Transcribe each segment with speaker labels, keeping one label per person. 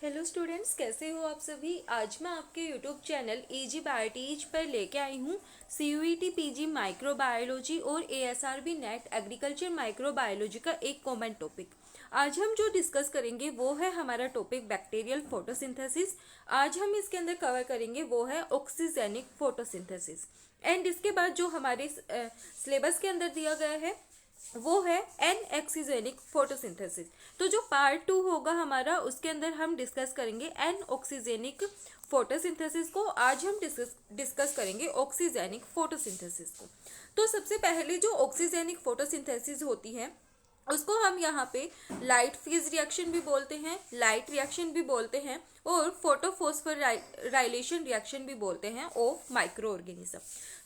Speaker 1: Hello students, कैसे हो आप सभी। आज मैं आपके यूट्यूब चैनल इजी बायोटीज पर लेके आई हूँ CUET PG माइक्रोबायोलॉजी और ASRB नेट एग्रीकल्चर माइक्रोबायोलॉजी का एक कॉमन टॉपिक। आज हम जो डिस्कस करेंगे वो है हमारा टॉपिक बैक्टीरियल फोटोसिंथेसिस। आज हम इसके अंदर कवर करेंगे वो है ऑक्सीजेनिक फोटोसिंथेसिस। एंड इसके बाद जो हमारे सिलेबस के अंदर दिया गया है वो है एन ऑक्सीजेनिक फोटोसिंथेसिस। तो जो पार्ट 2 होगा हमारा उसके अंदर हम डिस्कस करेंगे एन ऑक्सीजेनिक फोटोसिंथेसिस को। आज हम डिस्कस करेंगे ऑक्सीजेनिक फोटोसिंथेसिस को। तो सबसे पहले जो ऑक्सीजेनिक फोटोसिंथेसिस होती है उसको हम यहाँ पे लाइट फेज रिएक्शन भी बोलते हैं, लाइट रिएक्शन भी बोलते हैं और फोटोफॉस्फोराइलेशन रिएक्शन भी बोलते हैं ऑफ माइक्रो ऑर्गेनिज्म।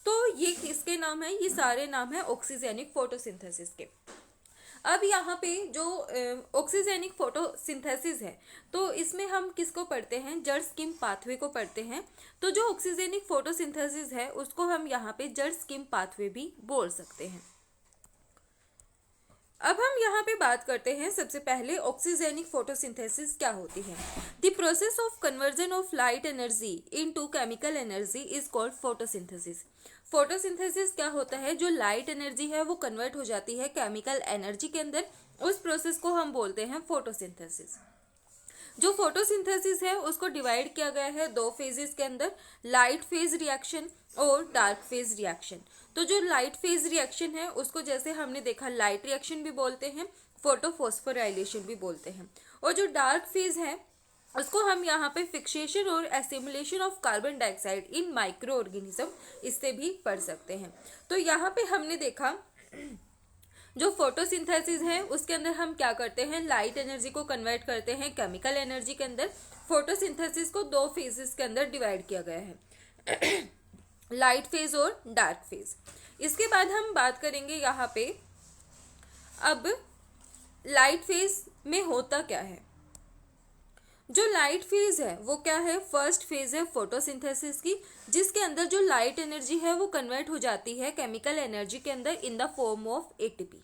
Speaker 1: तो ये किसके नाम है, ये सारे नाम है ऑक्सीजेनिक फोटोसिंथेसिस के। अब यहाँ पे जो ऑक्सीजेनिक फोटोसिंथेसिस है तो इसमें हम किसको पढ़ते हैं, जड़ स्किम पाथवे को पढ़ते हैं। तो जो ऑक्सीजेनिक फोटोसिंथेसिस है उसको हम यहाँ पे जड़ स्किम पाथवे भी बोल सकते हैं। अब हम यहाँ पे बात करते हैं सबसे पहले ऑक्सीजेनिक फोटोसिंथेसिस क्या होती है। The process of conversion of light energy into chemical energy is called photosynthesis. Photosynthesis क्या होता है, जो लाइट एनर्जी है वो कन्वर्ट हो जाती है केमिकल एनर्जी के अंदर, उस प्रोसेस को हम बोलते हैं फोटोसिंथेसिस। जो फोटोसिंथेसिस है उसको डिवाइड किया गया है दो फेजेस के अंदर, लाइट फेज रिएक्शन और डार्क फेज रिएक्शन। तो जो लाइट फेज रिएक्शन है उसको जैसे हमने देखा लाइट रिएक्शन भी बोलते हैं, फोटोफॉस्फोराइलेशन भी बोलते हैं। और जो डार्क फेज है उसको हम यहाँ पे फिक्सेशन और assimilation of carbon dioxide in micro organism इससे भी पढ़ सकते हैं। तो यहाँ पे हमने देखा जो फोटोसिंथेसिस है उसके अंदर हम क्या करते हैं, लाइट एनर्जी को कन्वर्ट करते हैं केमिकल एनर्जी के अंदर। फोटोसिंथेसिस को दो फेजेस के अंदर डिवाइड किया गया है लाइट फेज और डार्क फेज। इसके बाद हम बात करेंगे यहाँ पे अब लाइट फेज में होता क्या है। जो लाइट फेज है वो क्या है, फर्स्ट फेज है फोटोसिंथेसिस की, जिसके अंदर जो लाइट एनर्जी है वो कन्वर्ट हो जाती है केमिकल एनर्जी के अंदर in the form of ATP।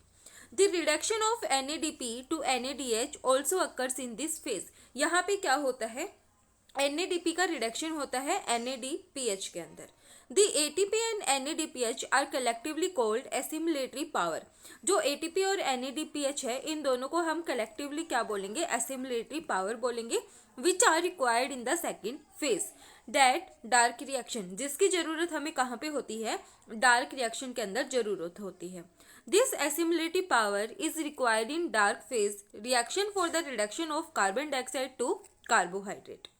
Speaker 1: The reduction of NADP to NADH also occurs in this phase. यहाँ पे क्या होता है, NADP का रिडक्शन होता है NADPH के अंदर। The ATP and NADPH are collectively called assimilatory power। जो ATP और NADPH है इन दोनों को हम collectively क्या बोलेंगे, assimilatory power बोलेंगे, which are required in the second phase that dark reaction, जिसकी जरूरत हमें कहाँ पे होती है, डार्क रिएक्शन के अंदर जरूरत होती है। This assimilatory power is required in dark phase reaction for the reduction of carbon dioxide to carbohydrate।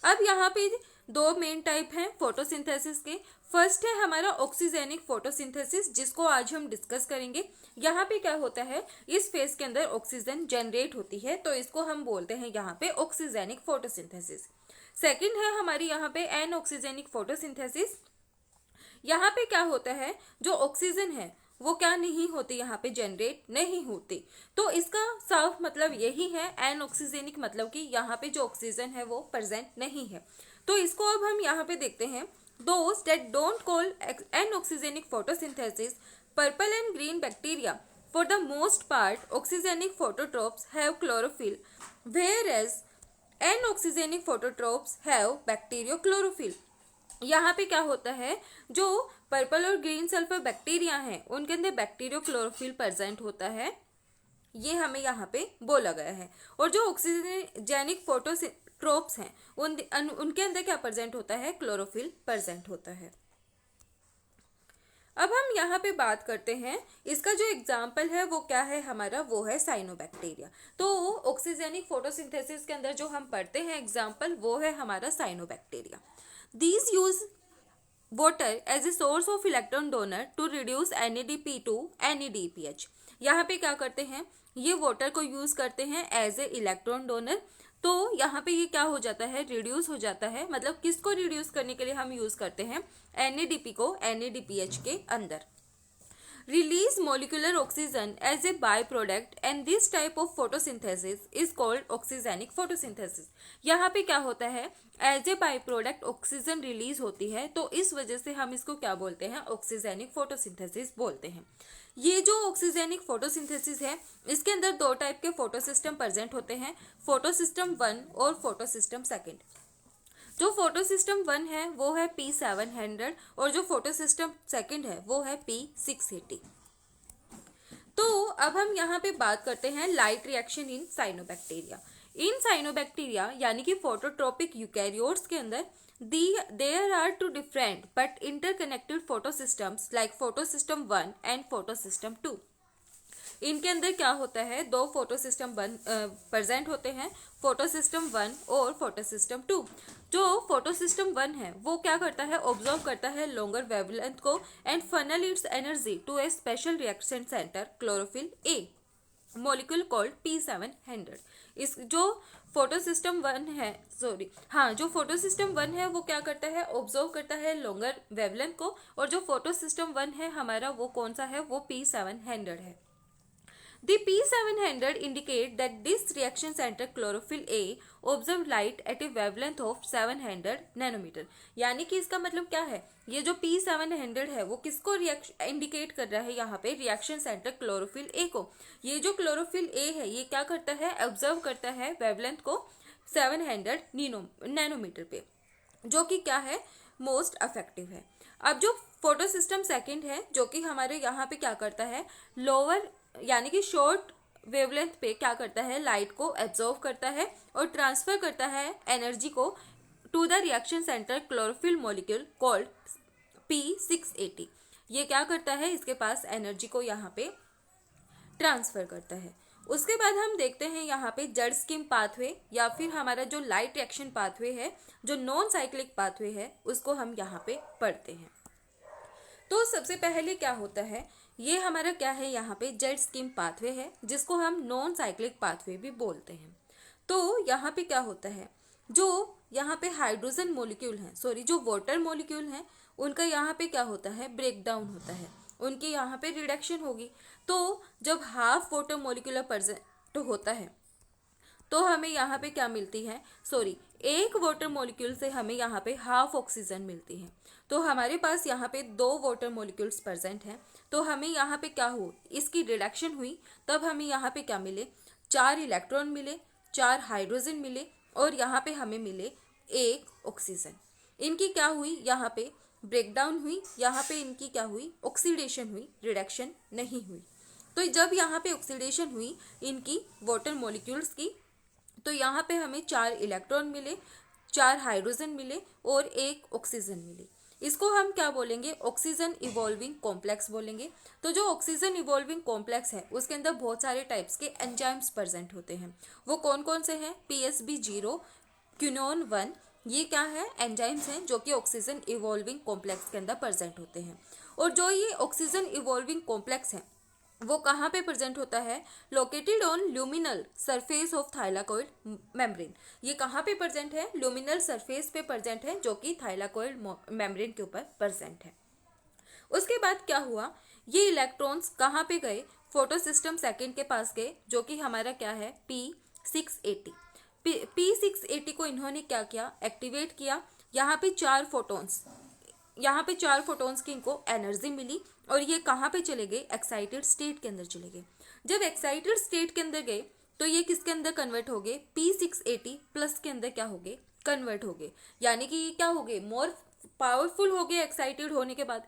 Speaker 1: अब यहाँ पे दो मेन टाइप हैं फोटोसिंथेसिस के। फर्स्ट है हमारा ऑक्सीजेनिक फोटोसिंथेसिस, जिसको आज हम डिस्कस करेंगे। यहाँ पे क्या होता है, इस फेज के अंदर ऑक्सीजन जनरेट होती है तो इसको हम बोलते हैं यहाँ पे ऑक्सीजेनिक फोटोसिंथेसिस। सेकंड है हमारी यहाँ पे एन ऑक्सीजेनिक फोटोसिंथेसिस। यहाँ पे क्या होता है, जो ऑक्सीजन है वो क्या नहीं होती, यहाँ पे जनरेट नहीं होती। तो इसका साफ मतलब यही है, एन ऑक्सीजेनिक मतलब कि यहाँ पे जो ऑक्सीजन है वो प्रेजेंट नहीं है। तो इसको अब हम यहाँ पे देखते हैं, those that don't call anoxygenic photosynthesis purple and green bacteria for the most part oxygenic phototrophs have chlorophyll whereas anoxygenic phototrophs have bacteriochlorophyll. यहाँ पे क्या होता है, जो पर्पल और ग्रीन सल्फर बैक्टीरिया हैं उनके अंदर बैक्टीरियो क्लोरोफिल प्रेजेंट होता है, ये हमें यहाँ पे बोला गया है। और जो ऑक्सीजेनिक फोटोट्रोप्स हैं उनके अंदर क्या प्रेजेंट होता है, क्लोरोफिल प्रेजेंट होता है। अब हम यहाँ पे बात करते हैं, इसका जो एग्जाम्पल है वो क्या है हमारा, वो है साइनोबैक्टीरिया। तो ऑक्सीजेनिक फोटोसिंथेसिस के अंदर जो हम पढ़ते हैं एग्जाम्पल वो है हमारा cyanobacteria. These use water as a source of electron donor to reduce NADP to NADPH। यहाँ पे क्या करते हैं, ये वाटर को यूज करते हैं एज ए इलेक्ट्रॉन डोनर। तो यहाँ पे ये क्या हो जाता है, रिड्यूस हो जाता है। मतलब किसको रिड्यूस करने के लिए हम यूज करते हैं, NADP को NADPH के अंदर। release molecular oxygen as a byproduct and this type of photosynthesis is called oxygenic photosynthesis। यहाँ पे क्या होता है, as a byproduct oxygen release होती है, तो इस वजह से हम इसको क्या बोलते हैं, ऑक्सीजेनिक फोटोसिंथेसिस बोलते हैं। ये जो ऑक्सीजेनिक फोटोसिंथेसिस है, इसके अंदर दो टाइप के फोटोसिस्टम प्रेजेंट होते हैं, फोटोसिस्टम 1 और फोटोसिस्टम 2। जो फोटोसिस्टम 1 है वो है P700 और जो फोटोसिस्टम 2 है वो है P680। तो अब हम यहाँ पे बात करते हैं light reaction in cyanobacteria. In cyanobacteria यानी कि फोटोट्रोपिक यूकैरियोट्स के अंदर there are two different but interconnected photosystems like photosystem 1 and photosystem 2। इनके अंदर क्या होता है, दो फोटोसिस्टम प्रेजेंट होते हैं, फोटोसिस्टम 1 और फोटोसिस्टम 2। जो फोटोसिस्टम 1 है वो क्या करता है, ऑब्जर्व करता है लॉन्गर वेवलेंथ को and funnel its energy to a special reaction centre chlorophyll A molecule called P700। इस जो फोटोसिस्टम 1 है जो फोटोसिस्टम 1 है वो क्या करता है, ऑब्जर्व करता है लॉन्गर वेवलेंथ को, और जो फोटोसिस्टम 1 है हमारा वो कौन सा है, वो P700 है। The P700 indicate that this reaction center chlorophyll A observe light at a wavelength of 700 nanometer। यानी कि इसका मतलब क्या है, ये जो P700 है वो किसको इंडिकेट कर रहा है, यहाँ पे रिएक्शन सेंटर क्लोरोफिल A को। ये जो क्लोरोफिल A है ये क्या करता है, ऑब्जर्व करता है वेवलेंथ को 700 नैनोमीटर पे, जो कि क्या है, मोस्ट इफेक्टिव है। अब जो फोटोसिस्टम 2 है जो कि हमारे यहाँ पे क्या करता है, लोअर यानी कि शॉर्ट वेवलेंथ पे क्या करता है, लाइट को एब्जॉर्व करता है और ट्रांसफर करता है एनर्जी को to the reaction centre chlorophyll molecule called P680। ये क्या करता है, इसके पास एनर्जी को यहाँ पे ट्रांसफर करता है। उसके बाद हम देखते हैं यहाँ पे जड़ स्किम पाथवे या फिर हमारा जो लाइट रिएक्शन पाथवे है, जो नॉन साइक्लिक पाथवे है, उसको हम यहाँ पे पढ़ते हैं। तो सबसे पहले क्या होता है, ये हमारा क्या है, यहाँ पे जेट स्किम पाथवे है जिसको हम नॉन साइक्लिक पाथवे भी बोलते हैं। तो यहाँ पे क्या होता है, जो यहाँ पे हाइड्रोजन मॉलिक्यूल हैं, जो वाटर मॉलिक्यूल हैं, उनका यहाँ पे क्या होता है, ब्रेक डाउन होता है, उनकी यहाँ पे रिडक्शन होगी। तो जब हाफ वाटर मॉलिक्यूलर प्रेजेंट होता है तो हमें यहाँ पे क्या मिलती है, एक वाटर मॉलिक्यूल से हमें यहाँ पे हाफ ऑक्सीजन मिलती है। तो हमारे पास यहाँ पे 2 वाटर मॉलिक्यूल्स प्रेजेंट हैं, तो हमें यहाँ पे क्या हो, इसकी रिडक्शन हुई, तब हमें यहाँ पे क्या मिले, 4 इलेक्ट्रॉन मिले, 4 हाइड्रोजन मिले और यहाँ पे हमें मिले 1 ऑक्सीजन। इनकी क्या हुई, यहाँ पे ब्रेकडाउन हुई, यहाँ पे इनकी क्या हुई, ऑक्सीडेशन हुई, रिडक्शन नहीं हुई। तो जब यहाँ पे ऑक्सीडेशन हुई इनकी वाटर मॉलिक्यूल्स की, तो यहाँ पे हमें 4 इलेक्ट्रॉन मिले, 4 हाइड्रोजन मिले और 1 ऑक्सीजन मिली। इसको हम क्या बोलेंगे, ऑक्सीजन इवॉल्विंग कॉम्प्लेक्स बोलेंगे। तो जो ऑक्सीजन इवॉल्विंग कॉम्प्लेक्स है उसके अंदर बहुत सारे टाइप्स के एंजाइम्स प्रेजेंट होते हैं। वो कौन कौन से हैं, PSB0, क्विनोन 1, ये क्या है, एंजाइम्स हैं जो कि ऑक्सीजन इवॉल्विंग कॉम्प्लेक्स के अंदर प्रेजेंट होते हैं। और जो ये ऑक्सीजन इवॉल्विंग कॉम्प्लेक्स है वो कहाँ पे प्रेजेंट होता है, located on luminal surface of thylakoid membrane. ये कहाँ पे प्रेजेंट है, ल्यूमिनल सरफेस पे प्रेजेंट है, जो कि थाइलाकॉइड मेम्ब्रेन के ऊपर प्रेजेंट है। उसके बाद क्या हुआ, ये इलेक्ट्रॉन्स कहाँ पे गए, फोटोसिस्टम 2 के पास गए, जो कि हमारा क्या है, P680। P680 को इन्होंने क्या किया, एक्टिवेट किया। यहाँ पे 4 फोटॉन्स की इनको एनर्जी मिली और ये कहाँ पे चले गए, एक्साइटेड स्टेट के अंदर चले गए। जब एक्साइटेड स्टेट के अंदर गए तो ये किसके अंदर कन्वर्ट हो गए, P680 प्लस के अंदर क्या हो गए, कन्वर्ट हो गए। यानी कि ये क्या हो गए, मोर पावरफुल हो गए एक्साइटेड होने के बाद।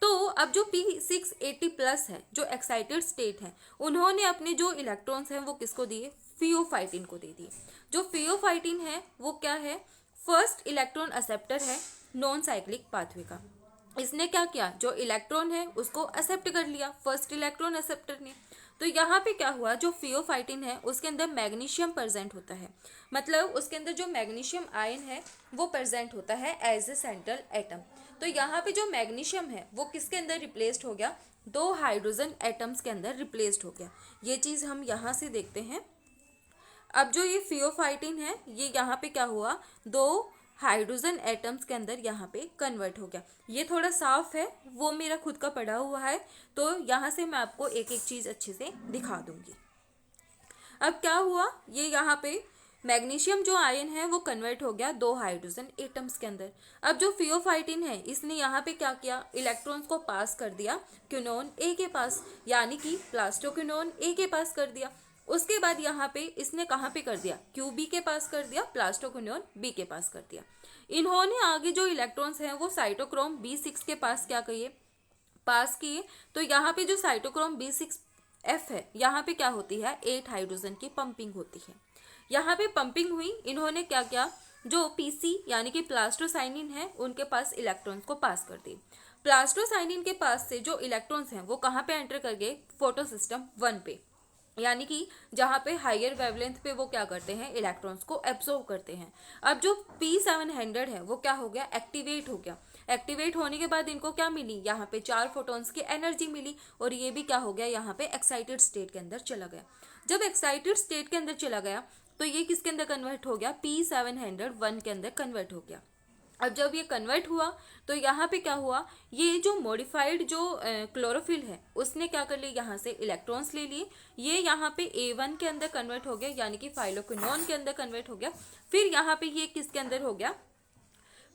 Speaker 1: तो अब जो P680 प्लस है, जो एक्साइटेड स्टेट है, उन्होंने अपने जो इलेक्ट्रॉन्स हैं वो किसको दिए, फियोफाइटिन को दे दिए। जो फियोफाइटिन है वो क्या है, फर्स्ट इलेक्ट्रॉन एक्सेप्टर है नॉन साइक्लिक पाथवे का। इसने क्या किया, जो इलेक्ट्रॉन है उसको एक्सेप्ट कर लिया फर्स्ट इलेक्ट्रॉन एक्सेप्टर ने। तो यहाँ पे क्या हुआ, जो फियोफाइटिन है उसके अंदर मैग्नीशियम प्रेजेंट होता है, मतलब उसके अंदर जो मैग्नीशियम आयन है वो प्रेजेंट होता है एज ए सेंट्रल एटम। तो यहाँ पे जो मैग्नीशियम है वो किसके अंदर रिप्लेस्ड हो गया, 2 हाइड्रोजन एटम्स के अंदर रिप्लेस्ड हो गया। ये चीज़ हम यहाँ से देखते हैं। अब जो ये फियोफाइटिन है ये यहाँ पे क्या हुआ, 2 हाइड्रोजन एटम्स के अंदर यहाँ पे कन्वर्ट हो गया। ये थोड़ा साफ है, वो मेरा खुद का पढ़ा हुआ है, तो यहाँ से मैं आपको एक एक चीज़ अच्छे से दिखा दूंगी। अब क्या हुआ, ये यहाँ पे मैग्नीशियम जो आयन है वो कन्वर्ट हो गया 2 हाइड्रोजन एटम्स के अंदर। अब जो फियोफाइटिन है इसने यहाँ पे क्या किया, इलेक्ट्रॉन्स को पास कर दिया क्विनोन ए के पास, यानी कि प्लास्टोक्विनोन ए के पास कर दिया। उसके बाद यहाँ पे इसने कहाँ पे कर दिया, क्यूबी के पास कर दिया, प्लास्टोक्विनोन बी के पास कर दिया। इन्होंने आगे जो इलेक्ट्रॉन्स हैं वो साइटोक्रोम B6 के पास क्या किए, पास किए। तो यहाँ पे जो साइटोक्रोम B6F है, यहाँ पे क्या होती है, 8 हाइड्रोजन की पंपिंग होती है। यहाँ पे पंपिंग हुई, इन्होंने क्या किया, जो PC यानी कि प्लास्टोसाइनिन है उनके पास इलेक्ट्रॉन्स को पास कर दी। प्लास्टोसाइनिन के पास से जो इलेक्ट्रॉन्स हैं वो कहाँ पे एंटर कर गए, फोटोसिस्टम 1 पे, यानी कि जहाँ पे हायर वेवलेंथ पे वो क्या करते हैं, इलेक्ट्रॉन्स को एब्सॉर्ब करते हैं। अब जो P700 है वो क्या हो गया, एक्टिवेट हो गया। एक्टिवेट होने के बाद इनको क्या मिली, यहाँ पे 4 फोटॉन्स की एनर्जी मिली, और ये भी क्या हो गया, यहाँ पे एक्साइटेड स्टेट के अंदर चला गया। जब एक्साइटेड स्टेट के अंदर चला गया तो ये किसके अंदर कन्वर्ट हो गया, P701 के अंदर कन्वर्ट हो गया। अब जब ये कन्वर्ट हुआ तो यहाँ पे क्या हुआ, ये जो मॉडिफाइड जो क्लोरोफिल है उसने क्या कर लिया, यहाँ से इलेक्ट्रॉन्स ले लिए, ये यहाँ पे A1 के अंदर कन्वर्ट हो गया, यानी कि फाइलोक्विनोन के अंदर कन्वर्ट हो गया। फिर यहाँ पे ये किसके अंदर हो गया,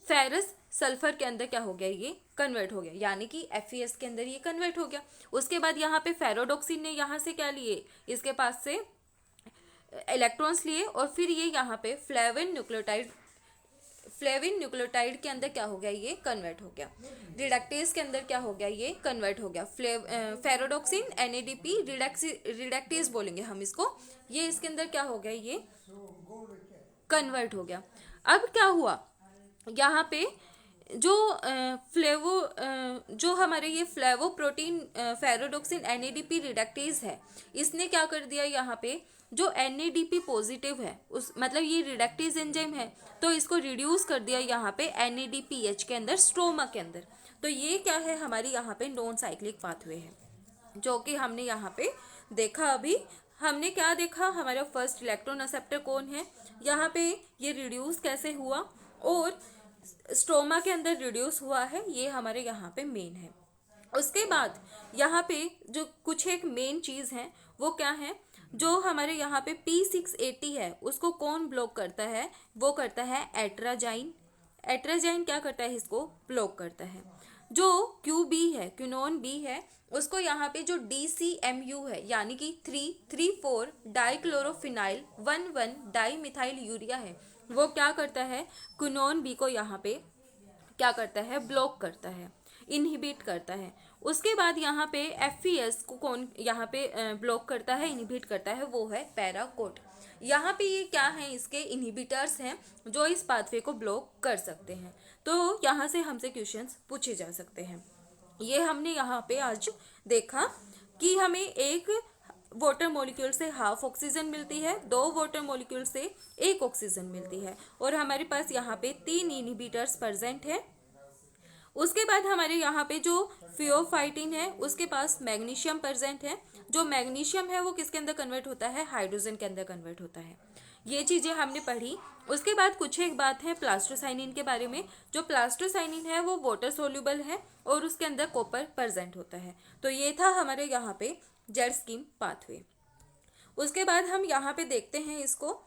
Speaker 1: फेरस सल्फर के अंदर क्या हो गया, ये कन्वर्ट हो गया, यानी कि FeS के अंदर ये कन्वर्ट हो गया। उसके बाद यहाँ पे फेरोडोक्सिन ने यहाँ से क्या लिए, इसके पास से इलेक्ट्रॉन्स लिए, और फिर ये यहाँ पे फ्लेविन न्यूक्लियोटाइड के अंदर क्या हो गया, ये कन्वर्ट हो गया। रिडक्टेज के अंदर क्या हो गया, ये कन्वर्ट हो गया। फेरोडोक्सिन NADP रिडक्टेज बोलेंगे हम इसको, ये इसके अंदर क्या हो गया, ये कन्वर्ट हो गया। अब क्या हुआ, यहाँ पे जो जो हमारे ये फ्लेवो प्रोटीन फेरोडोक्सिन NADP रिडक्टेज है, इसने क्या कर दिया, यहाँ पे जो NADP पॉजिटिव है उस मतलब ये रिडक्टेज एंजाइम है, तो इसको रिड्यूस कर दिया यहाँ पे NADPH के अंदर, स्ट्रोमा के अंदर। तो ये क्या है, हमारी यहाँ पे नॉन साइक्लिक पाथवे है, जो कि हमने यहाँ पे देखा। अभी हमने क्या देखा, हमारा फर्स्ट इलेक्ट्रॉन एक्सेप्टर कौन है, यहाँ पे ये रिड्यूस कैसे हुआ और स्ट्रोमा के अंदर रिड्यूस हुआ है, ये हमारे यहाँ पे मेन है। उसके बाद यहाँ पे जो कुछ एक मेन चीज है वो क्या है, जो हमारे यहाँ पे P680 है उसको कौन ब्लॉक करता है, वो करता है एट्राजाइन। एट्राजाइन क्या करता है, इसको ब्लॉक करता है। जो QB है, क्विनोन B है, उसको यहाँ पे जो DCMU है, यानी कि 3,3,4 डाइक्लोरोफिनाइल 1,1 डाइमिथाइल यूरिया है, वो क्या करता है, क्विनोन B को यहाँ पे क्या करता है, ब्लॉक करता है, इनहिबिट करता है। उसके बाद यहाँ पे FeS को कौन यहाँ पे ब्लॉक करता है, इनहिबिट करता है, वो है पैराकोट। यहाँ पे ये क्या है, इसके इनहिबिटर्स हैं जो इस पाथवे को ब्लॉक कर सकते हैं। तो यहाँ से हमसे क्वेश्चंस पूछे जा सकते हैं। ये हमने यहाँ पे आज देखा कि हमें एक वाटर मॉलिक्यूल से हाफ ऑक्सीजन मिलती है, 2 वाटर मॉलिक्यूल से 1 ऑक्सीजन मिलती है, और हमारे पास यहाँ पे 3 इनहिबिटर्स प्रेजेंट है। उसके बाद हमारे यहाँ पे जो फियोफाइटिन है उसके पास मैग्नीशियम प्रेजेंट है। जो मैग्नीशियम है वो किसके अंदर कन्वर्ट होता है, हाइड्रोजन के अंदर कन्वर्ट होता है। ये चीजें हमने पढ़ी। उसके बाद कुछ एक बात है प्लास्टोसाइनिन के बारे में। जो प्लास्टोसाइनिन है वो वाटर सोल्यूबल है और उसके अंदर कॉपर प्रेजेंट होता है। तो ये था हमारे यहाँ पे जेड स्कीम पाथवे। उसके बाद हम यहाँ पे देखते हैं इसको,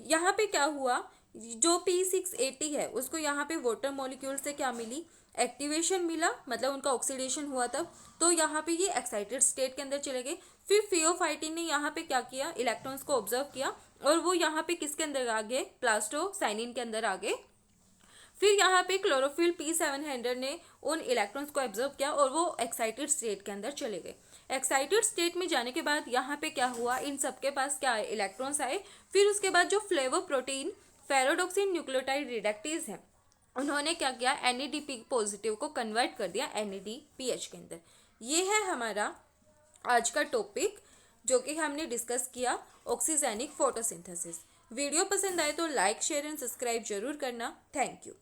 Speaker 1: यहाँ पे क्या हुआ, जो P680 है उसको यहाँ पे वाटर मॉलिक्यूल से क्या मिली, एक्टिवेशन मिला, मतलब उनका ऑक्सीडेशन हुआ तब, तो यहाँ पे ये एक्साइटेड स्टेट के अंदर चले गए। फिर फियोफाइटिन ने यहाँ पे क्या किया, इलेक्ट्रॉन्स को ऑब्जर्व किया और वो यहाँ पे किसके अंदर आ गए, प्लास्टोसाइनिन के अंदर आ गए। फिर यहाँ पे क्लोरोफिल P700 ने उन इलेक्ट्रॉन्स को ऑब्जर्व किया और वो एक्साइटेड स्टेट के अंदर चले गए। एक्साइटेड स्टेट में जाने के बाद यहाँ पे क्या हुआ, इन सबके पास क्या आए, इलेक्ट्रॉन्स आए। फिर उसके बाद जो फ्लेवो प्रोटीन फेरोडोक्सिन न्यूक्लियोटाइड रिडक्टेज है, उन्होंने क्या किया, NADP पॉजिटिव को कन्वर्ट कर दिया NADPH के अंदर। ये है हमारा आज का टॉपिक जो कि हमने डिस्कस किया, ऑक्सीजेनिक फोटोसिंथेसिस। वीडियो पसंद आए तो लाइक, शेयर एंड सब्सक्राइब जरूर करना। Thank you.